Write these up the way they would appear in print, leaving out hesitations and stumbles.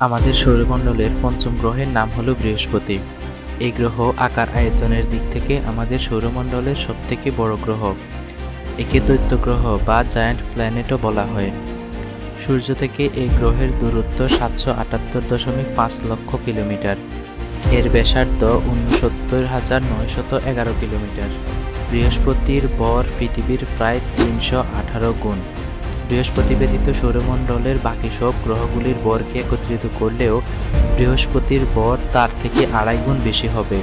আমাদের সৌরমণ্ডলের পঞ্চম গ্রহের নাম হলো বৃহস্পতি। এই গ্রহ আকার আয়তনের দিক থেকে আমাদের সৌরমণ্ডলের সবথেকে বড় গ্রহ। একে দৈত্য গ্রহ বা জায়ান্ট প্ল্যানেটও বলা হয়। সূর্য থেকে এই গ্রহের দূরত্ব ৭৭৮.৫ লক্ষ কিলোমিটার। এর ব্যাসার্ধ ৬৯,৯১১ কিলোমিটার। বৃহস্পতির ভর পৃথিবীর প্রায় ৩১৮ গুণ। বৃহস্পতি ব্যতীত সৌরমণ্ডলের বাকি সব গ্রহগুলির ভরকে একত্রিত করলেও বৃহস্পতির ভর তার থেকে ২.৫ গুণ বেশি হবে।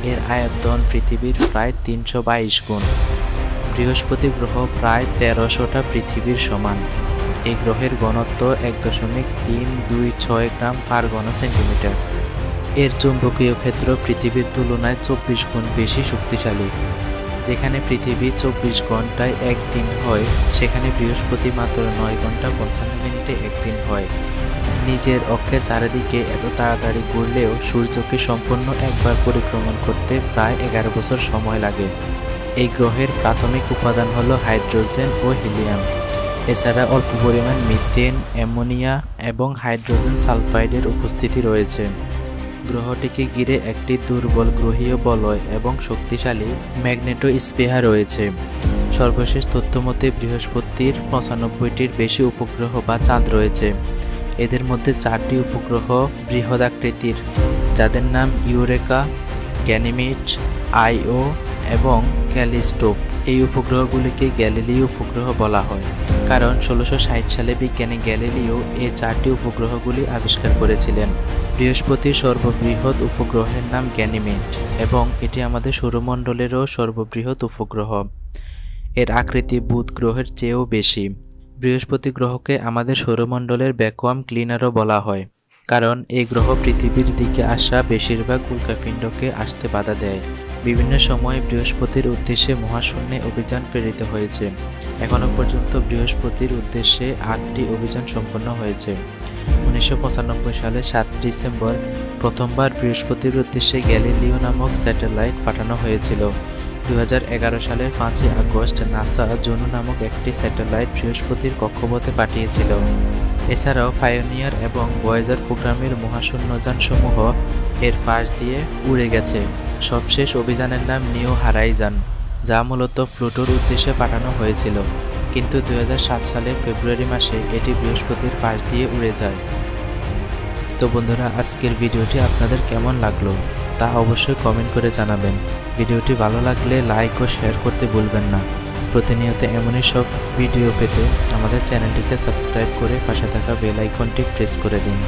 এর আয়তন পৃথিবীর প্রায় ৩২২ গুণ। বৃহস্পতি গ্রহ প্রায় ১৩০০টা পৃথিবীর সমান। এই গ্রহের ঘনত্ব ১.৩২৬ গ্রাম পার ঘন সেন্টিমিটার। এর চৌম্বকীয় ক্ষেত্র পৃথিবীর তুলনায় ২৪ গুণ বেশি শক্তিশালী। যেখানে পৃথিবী ২৪ ঘন্টায় একদিন হয়, সেখানে বৃহস্পতি মাত্র ৯ ঘন্টা ৫৫ মিনিটে একদিন হয়। নিজের অক্ষের চারিদিকে এত তাড়াতাড়ি ঘুরলেও সূর্যকে সম্পূর্ণ একবার পরিক্রমণ করতে প্রায় ১১ বছর সময় লাগে। এই গ্রহের প্রাথমিক উপাদান হলো হাইড্রোজেন ও হিলিয়াম। এছাড়া অল্প পরিমাণ মিথেন, অ্যামোনিয়া এবং হাইড্রোজেন সালফাইডের উপস্থিতি রয়েছে। গ্রহটিকে ঘিরে একটি দুর্বল গ্রহীয় বলয় এবং শক্তিশালী ম্যাগনেটোস্ফিয়ার রয়েছে। সর্বশেষ তথ্যমতে বৃহস্পতির ৯৫টির বেশি উপগ্রহ বা চাঁদ রয়েছে। এদের মধ্যে ৪টি উপগ্রহ বৃহদাকৃতির, যাদের নাম ইউরেকা, গ্যানিমেড, আইও এবং ক্যালিস্টো। এই উপগ্রহগুলিকে গ্যালিলিও উপগ্রহ বলা হয়, কারণ ১৬৬০ সালে বিজ্ঞানী গ্যালিলিও এই ৪টি উপগ্রহগুলি আবিষ্কার করেছিলেন। বৃহস্পতির সর্ববৃহৎ উপগ্রহের নাম গ্যানিমেড এবং এটি আমাদের সৌরমণ্ডলেরও সর্ববৃহৎ উপগ্রহ। এর আকৃতি বুধ গ্রহের চেয়েও বেশি। বৃহস্পতি গ্রহকে আমাদের সৌরমণ্ডলের ভ্যাকুয়াম ক্লিনারও বলা হয়, কারণ এই গ্রহ পৃথিবীর দিকে আসা বেশিরভাগ উল্কাপিণ্ডকে আসতে বাধা দেয়। বিভিন্ন সময়ে বৃহস্পতির উদ্দেশ্যে মহাশূন্যে অভিযান প্রেরিত হয়েছে। এখনও পর্যন্ত বৃহস্পতির উদ্দেশ্যে ৮টি অভিযান সম্পন্ন হয়েছে। ১৯৯৫ সালে ৭ ডিসেম্বর প্রথমবার বৃহস্পতির উদ্দেশ্যে গ্যালিলিও নামক স্যাটেলাইট পাঠানো হয়েছিল। ২০১১ সালের ৫ই আগস্ট নাসা জুনো নামক একটি স্যাটেলাইট বৃহস্পতির কক্ষপথে পাঠিয়েছিল। এছাড়াও পায়োনিয়ার এবং ভয়েজার প্রোগ্রামের মহাশূন্যযানসমূহ এর পাশ দিয়ে উড়ে গেছে। সবশেষ অভিযানের নাম নিউ হরাইজন, যা মূলত প্লুটোর উদ্দেশ্যে পাঠানো হয়েছিল, কিন্তু ২০০৭ সালে ফেব্রুয়ারি মাসে এটি বৃহস্পতির পাশ দিয়ে উড়ে যায়। তো বন্ধুরা, আজকের ভিডিওটি আপনাদের কেমন লাগলো তা অবশ্যই কমেন্ট করে জানাবেন। ভিডিওটি ভালো লাগলে লাইক ও শেয়ার করতে ভুলবেন না। প্রতিনিয়ত এমনই সব ভিডিও পেতে আমাদের চ্যানেলটিকে সাবস্ক্রাইব করে পাশে থাকা বেল আইকনটি প্রেস করে দিন।